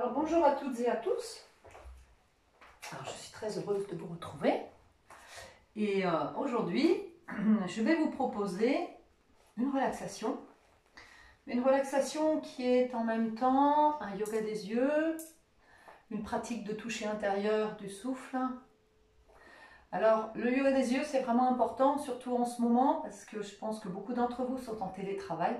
Alors bonjour à toutes et à tous. Alors, je suis très heureuse de vous retrouver. Et aujourd'hui, je vais vous proposer une relaxation. Une relaxation qui est en même temps un yoga des yeux, une pratique de toucher intérieur du souffle. Alors, le yoga des yeux, c'est vraiment important, surtout en ce moment, parce que je pense que beaucoup d'entre vous sont en télétravail.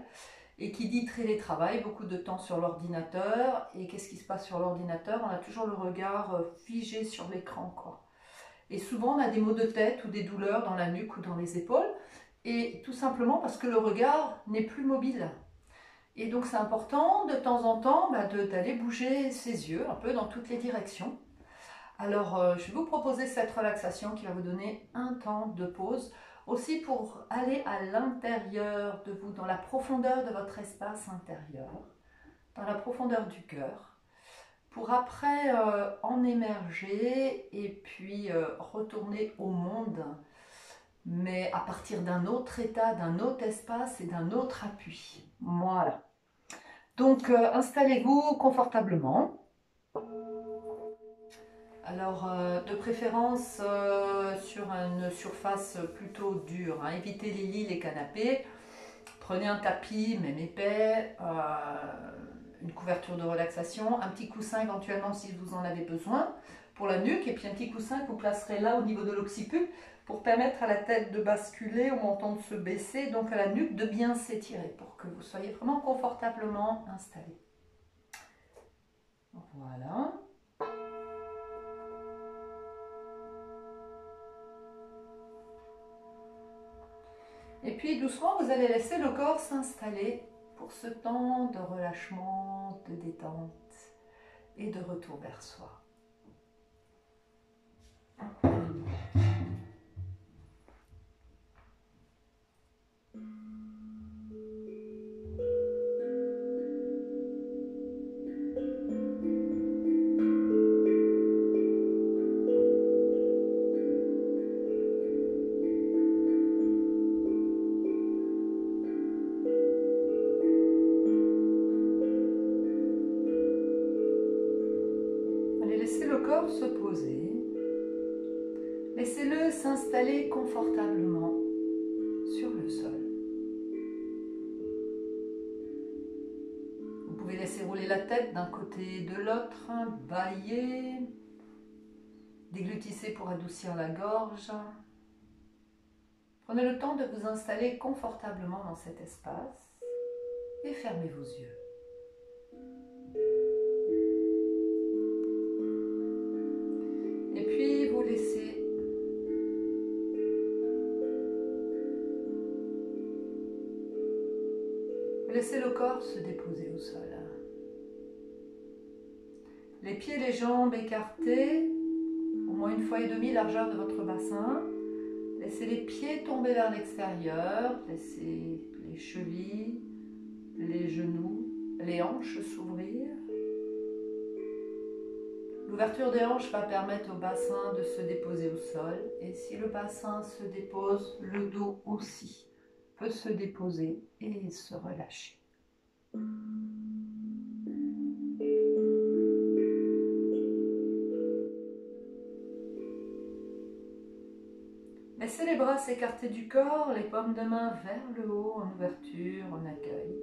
Et qui dit télétravail, beaucoup de temps sur l'ordinateur. Et qu'est-ce qui se passe sur l'ordinateur? On a toujours le regard figé sur l'écran, quoi. Et souvent, on a des maux de tête ou des douleurs dans la nuque ou dans les épaules. Et tout simplement parce que le regard n'est plus mobile. Et donc, c'est important de temps en temps d'aller bouger ses yeux un peu dans toutes les directions. Alors, je vais vous proposer cette relaxation qui va vous donner un temps de pause. Aussi pour aller à l'intérieur de vous, dans la profondeur de votre espace intérieur, dans la profondeur du cœur, pour après en émerger et puis retourner au monde, mais à partir d'un autre état, d'un autre espace et d'un autre appui. Voilà. Donc, installez-vous confortablement. Alors, de préférence sur une surface plutôt dure, hein. Évitez les lits, les canapés. Prenez un tapis, même épais, une couverture de relaxation, un petit coussin éventuellement si vous en avez besoin pour la nuque, et puis un petit coussin que vous placerez là au niveau de l'occiput pour permettre à la tête de basculer, au menton de se baisser, donc à la nuque de bien s'étirer pour que vous soyez vraiment confortablement installé. Voilà. Et puis doucement, vous allez laisser le corps s'installer pour ce temps de relâchement, de détente et de retour vers soi. Laissez le corps se poser, laissez-le s'installer confortablement sur le sol. Vous pouvez laisser rouler la tête d'un côté et de l'autre, bâiller, déglutissez pour adoucir la gorge. Prenez le temps de vous installer confortablement dans cet espace et fermez vos yeux. Et puis vous laissez le corps se déposer au sol. Les pieds et les jambes écartés, au moins 1,5 fois largeur de votre bassin. Laissez les pieds tomber vers l'extérieur, laissez les chevilles, les genoux, les hanches s'ouvrir. L'ouverture des hanches va permettre au bassin de se déposer au sol, et si le bassin se dépose, le dos aussi peut se déposer et se relâcher. Laissez les bras s'écarter du corps, les paumes de main vers le haut, en ouverture, en accueil.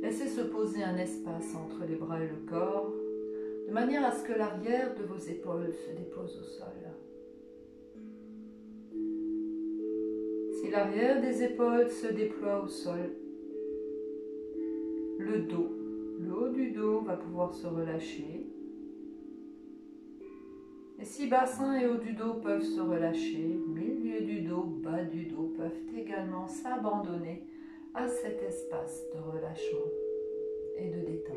Laissez se poser un espace entre les bras et le corps, de manière à ce que l'arrière de vos épaules se dépose au sol. Si l'arrière des épaules se déploie au sol, le haut du dos va pouvoir se relâcher. Et si bassin et haut du dos peuvent se relâcher, milieu du dos, bas du dos peuvent également s'abandonner à cet espace de relâchement et de détente.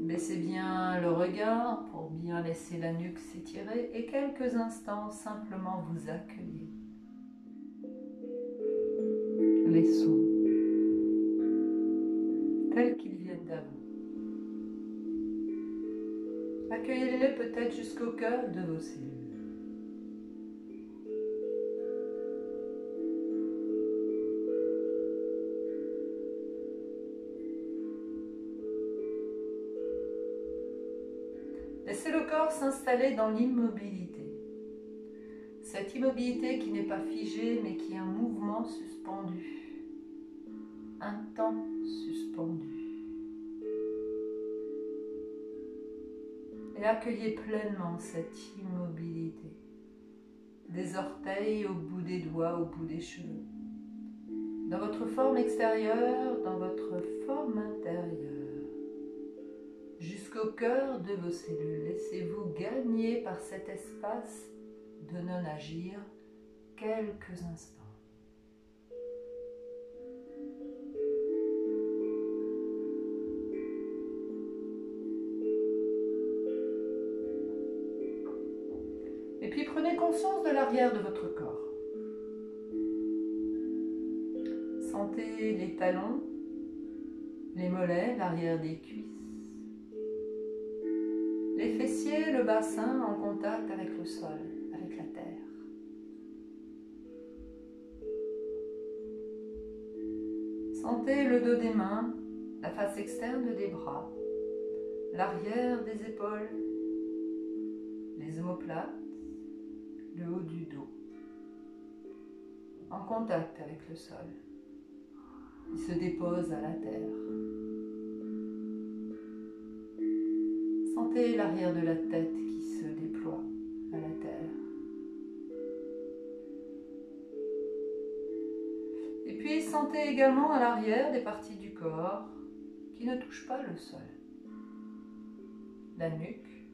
Baissez bien le regard pour bien laisser la nuque s'étirer et quelques instants simplement vous accueillez les sons tels qu'ils viennent à vous. Accueillez-les peut-être jusqu'au cœur de vos cellules. Laissez le corps s'installer dans l'immobilité. Cette immobilité qui n'est pas figée, mais qui est un mouvement suspendu. Un temps suspendu. Et accueillez pleinement cette immobilité. Des orteils au bout des doigts, au bout des cheveux. Dans votre forme extérieure, dans votre forme intérieure. Jusqu'au cœur de vos cellules. Laissez-vous gagner par cet espace de non-agir quelques instants. Et puis prenez conscience de l'arrière de votre corps. Sentez les talons, les mollets, l'arrière des cuisses. Les fessiers, le bassin en contact avec le sol, avec la terre. Sentez le dos des mains, la face externe des bras, l'arrière des épaules, les omoplates, le haut du dos, en contact avec le sol. Il se dépose à la terre. Sentez l'arrière de la tête qui se déploie à la terre. Et puis sentez également à l'arrière des parties du corps qui ne touchent pas le sol. La nuque,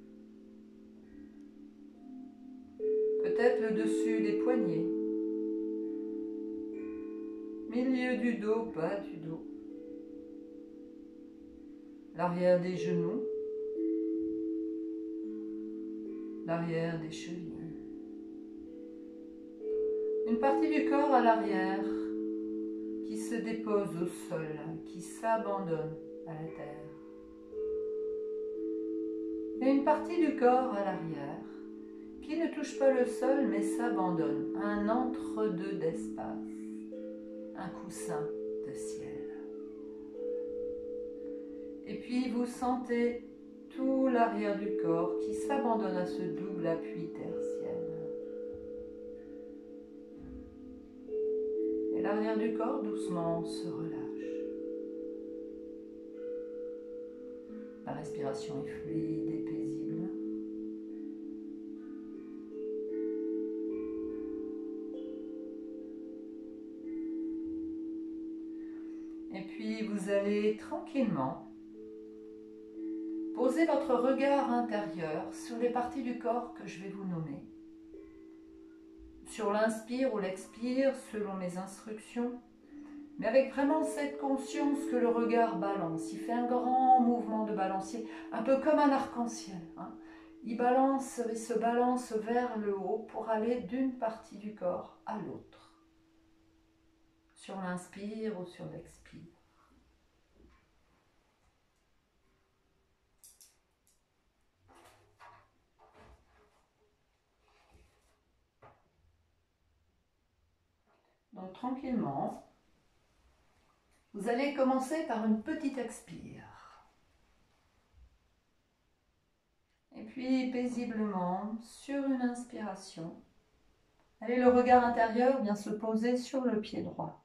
peut-être le dessus des poignets, milieu du dos, bas du dos, l'arrière des genoux, l'arrière des chevilles. Une partie du corps à l'arrière qui se dépose au sol, qui s'abandonne à la terre. Et une partie du corps à l'arrière qui ne touche pas le sol mais s'abandonne, un entre-deux d'espace, un coussin de ciel. Et puis vous sentez tout l'arrière du corps qui s'abandonne à ce double appui tertiel. Et l'arrière du corps doucement se relâche. La respiration est fluide et paisible. Et puis vous allez tranquillement poser votre regard intérieur sur les parties du corps que je vais vous nommer. Sur l'inspire ou l'expire, selon mes instructions, mais avec vraiment cette conscience que le regard balance. Il fait un grand mouvement de balancier, un peu comme un arc-en-ciel. Il balance, il se balance vers le haut pour aller d'une partie du corps à l'autre. Sur l'inspire ou sur l'expire. Donc tranquillement, vous allez commencer par une petite expire. Et puis paisiblement, sur une inspiration, allez le regard intérieur vient se poser sur le pied droit.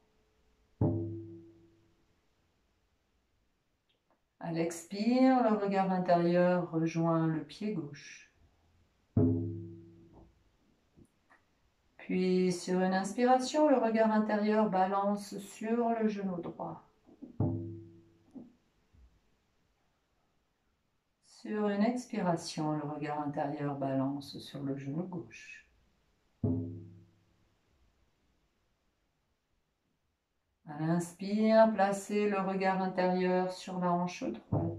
À l'expire, le regard intérieur rejoint le pied gauche. Puis sur une inspiration, le regard intérieur balance sur le genou droit. Sur une expiration, le regard intérieur balance sur le genou gauche. À l'inspire, placez le regard intérieur sur la hanche droite.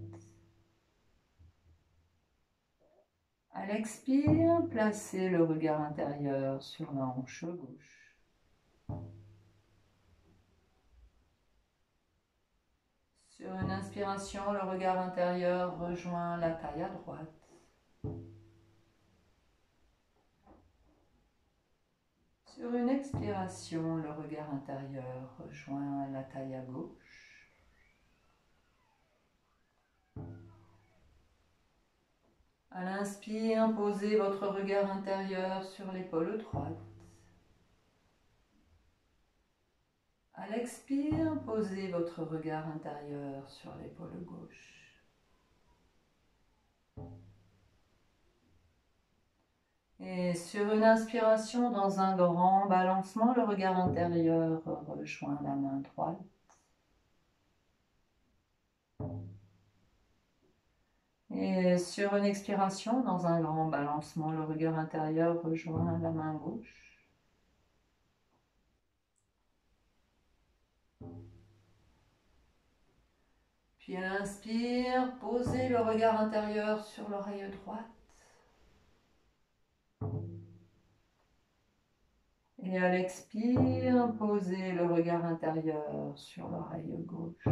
À l'expire, placez le regard intérieur sur la hanche gauche. Sur une inspiration, le regard intérieur rejoint la taille à droite. Sur une expiration, le regard intérieur rejoint la taille à gauche. À l'inspire, posez votre regard intérieur sur l'épaule droite. À l'expire, posez votre regard intérieur sur l'épaule gauche. Et sur une inspiration, dans un grand balancement, le regard intérieur rejoint la main droite. Et sur une expiration, dans un grand balancement, le regard intérieur rejoint la main gauche. Puis à l'inspire, posez le regard intérieur sur l'oreille droite. Et à l'expire, posez le regard intérieur sur l'oreille gauche.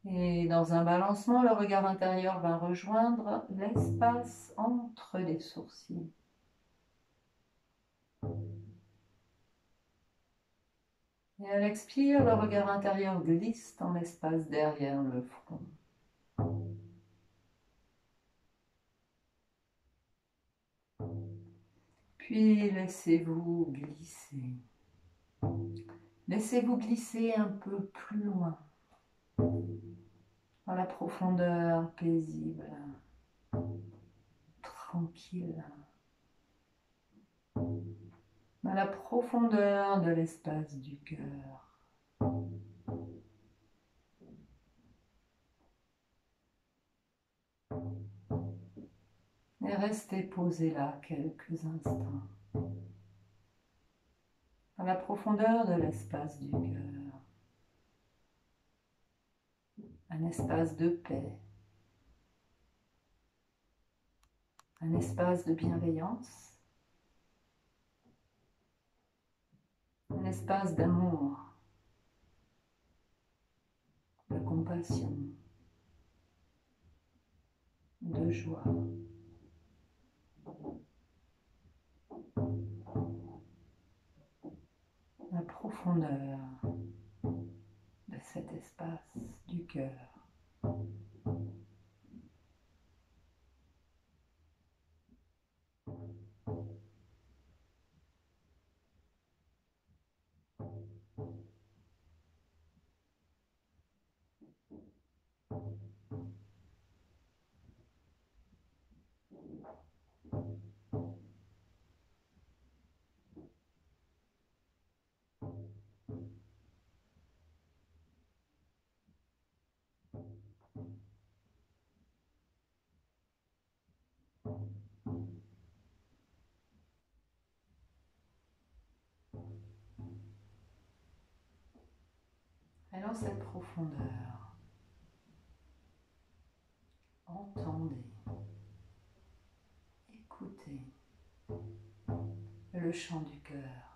Et dans un balancement, le regard intérieur va rejoindre l'espace entre les sourcils. Et à l'expire, le regard intérieur glisse dans l'espace derrière le front. Puis laissez-vous glisser. Laissez-vous glisser un peu plus loin, dans la profondeur paisible, tranquille, dans la profondeur de l'espace du cœur. Et restez posé là quelques instants, dans la profondeur de l'espace du cœur. Un espace de paix, un espace de bienveillance, un espace d'amour, de compassion, de joie. La profondeur de cet espace du cœur. Et dans cette profondeur, entendez, écoutez le chant du cœur.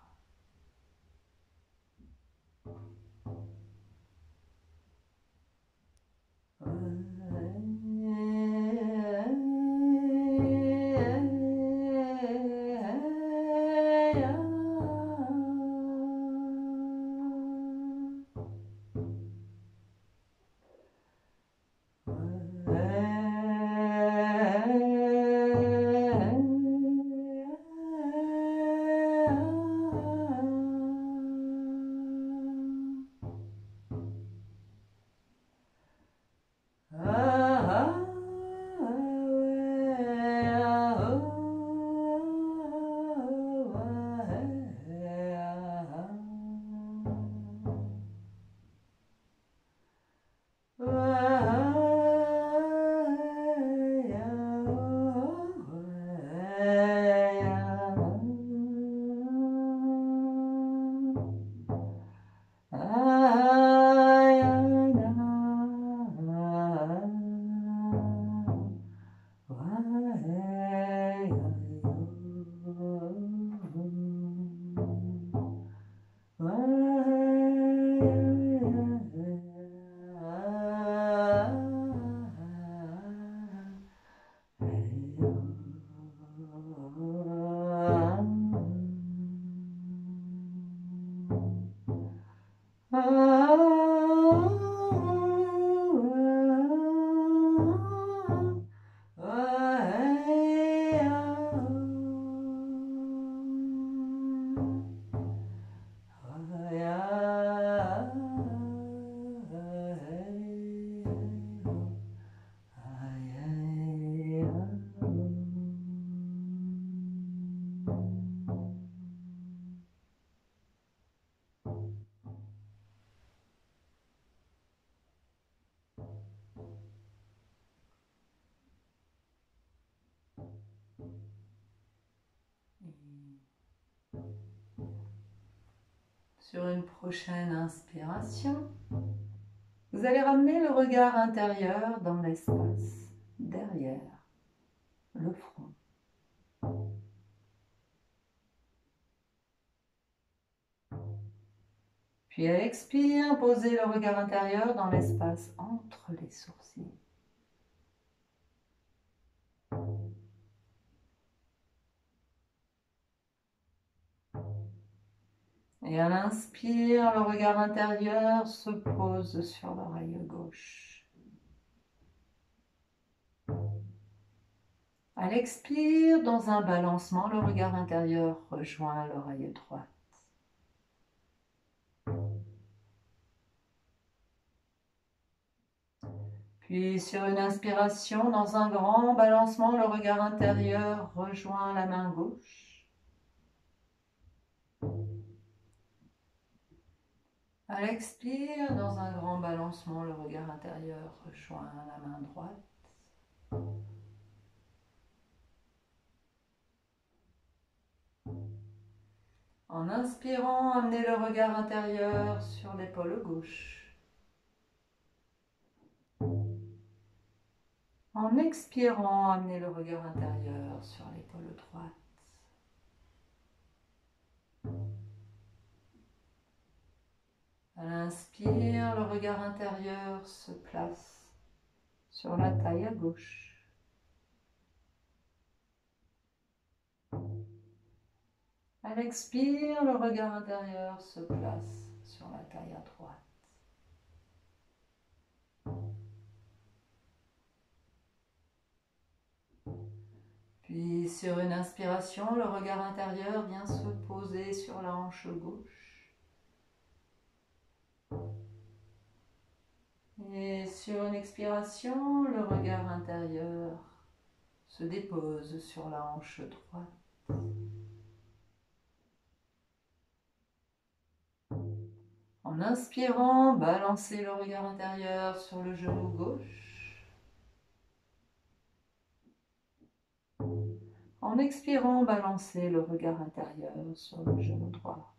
Sur une prochaine inspiration, vous allez ramener le regard intérieur dans l'espace, derrière le front. Puis à l'expire, posez le regard intérieur dans l'espace entre les sourcils. Et à l'inspire, le regard intérieur se pose sur l'oreille gauche. À l'expire, dans un balancement, le regard intérieur rejoint l'oreille droite. Puis sur une inspiration, dans un grand balancement, le regard intérieur rejoint la main gauche. À l'expire, dans un grand balancement, le regard intérieur rejoint la main droite. En inspirant, amenez le regard intérieur sur l'épaule gauche. En expirant, amenez le regard intérieur sur l'épaule droite. À l'inspire, le regard intérieur se place sur la taille à gauche. À l'expire, le regard intérieur se place sur la taille à droite. Puis sur une inspiration, le regard intérieur vient se poser sur la hanche gauche. Et sur une expiration, le regard intérieur se dépose sur la hanche droite. En inspirant, balancez le regard intérieur sur le genou gauche. En expirant, balancez le regard intérieur sur le genou droit.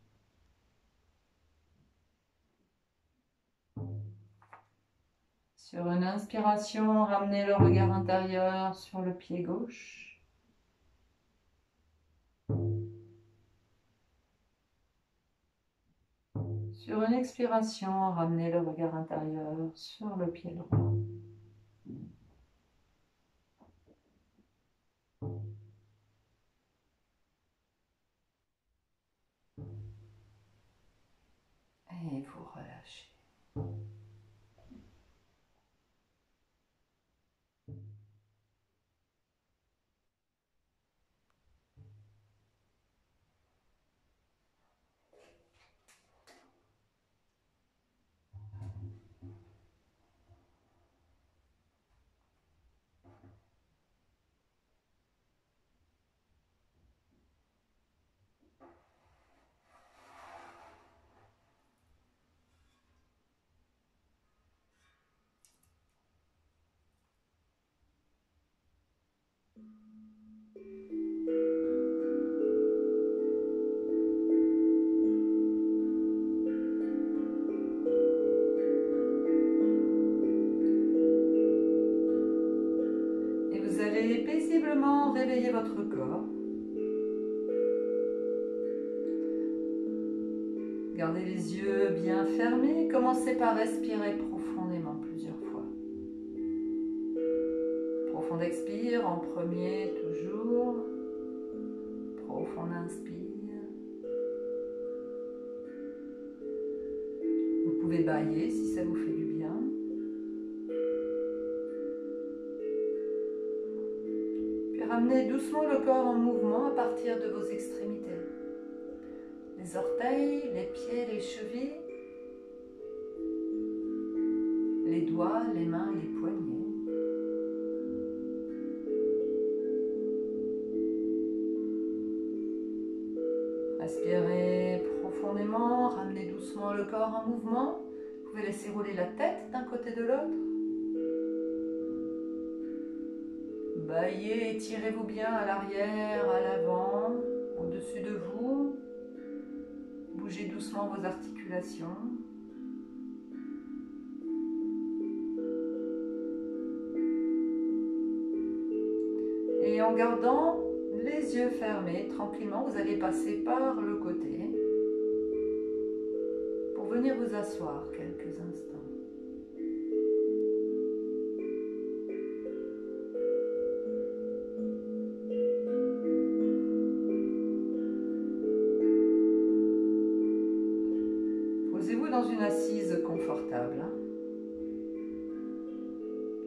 Sur une inspiration, ramenez le regard intérieur sur le pied gauche. Sur une expiration, ramenez le regard intérieur sur le pied droit. Et vous relâchez. Et vous allez paisiblement réveiller votre corps. Gardez les yeux bien fermés. Commencez par respirer profondément plusieurs fois. Profond expire en premier toujours. Profond inspire. Vous pouvez bâiller si ça vous fait du bien. Puis ramenez doucement le corps en mouvement à partir de vos extrémités. Les orteils, les pieds, les chevilles, les doigts, les mains et les poignets. Respirez profondément, ramenez doucement le corps en mouvement. Vous pouvez laisser rouler la tête d'un côté de l'autre. Baillez, étirez-vous bien à l'arrière, à l'avant, au-dessus de vous. doucement vos articulations. Et en gardant les yeux fermés, tranquillement, vous allez passer par le côté pour venir vous asseoir quelques instants. Posez-vous dans une assise confortable.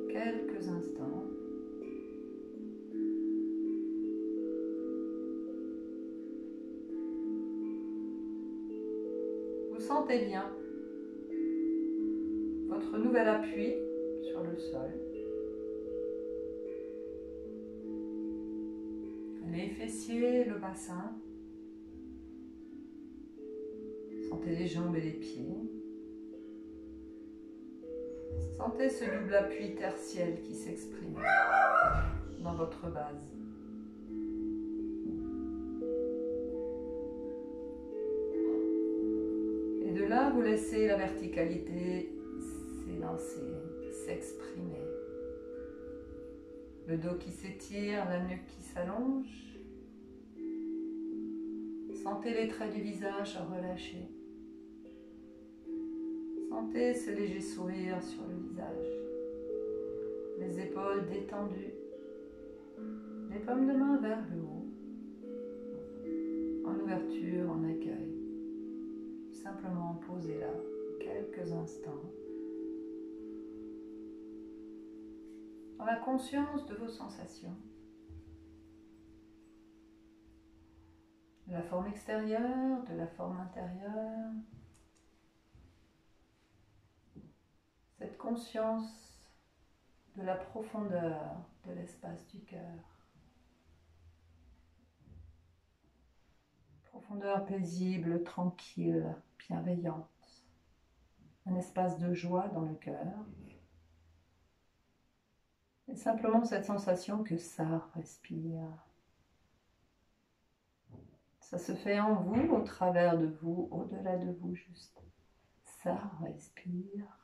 Quelques instants. Vous sentez bien votre nouvel appui sur le sol. Les fessiers, le bassin. Sentez les jambes et les pieds. Sentez ce double appui tertiel qui s'exprime dans votre base. Et de là, vous laissez la verticalité s'élancer, s'exprimer. Le dos qui s'étire, la nuque qui s'allonge. Sentez les traits du visage relâchés. Sentez ce léger sourire sur le visage. Les épaules détendues. Les paumes de main vers le haut. En ouverture, en accueil. Simplement posez là quelques instants. Dans la conscience de vos sensations. De la forme extérieure, de la forme intérieure. Cette conscience de la profondeur de l'espace du cœur. Profondeur paisible, tranquille, bienveillante. Un espace de joie dans le cœur. Et simplement cette sensation que ça respire. Ça se fait en vous, au travers de vous, au-delà de vous juste. Ça respire.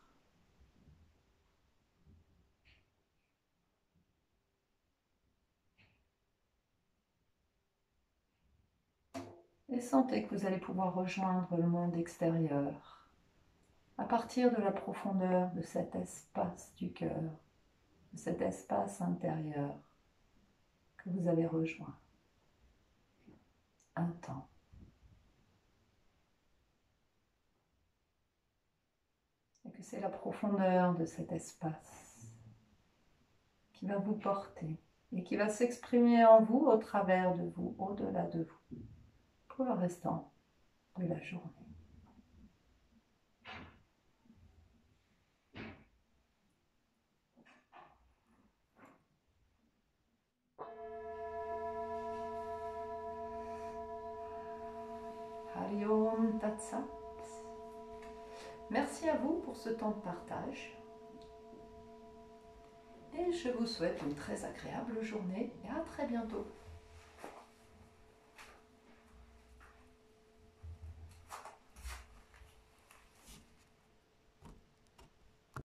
Et sentez que vous allez pouvoir rejoindre le monde extérieur à partir de la profondeur de cet espace du cœur, de cet espace intérieur que vous avez rejoint. Un temps. Et que c'est la profondeur de cet espace qui va vous porter et qui va s'exprimer en vous, au travers de vous, au-delà de vous, pour le restant de la journée. Hari Om Tat Sat. Merci à vous pour ce temps de partage. Et je vous souhaite une très agréable journée et à très bientôt.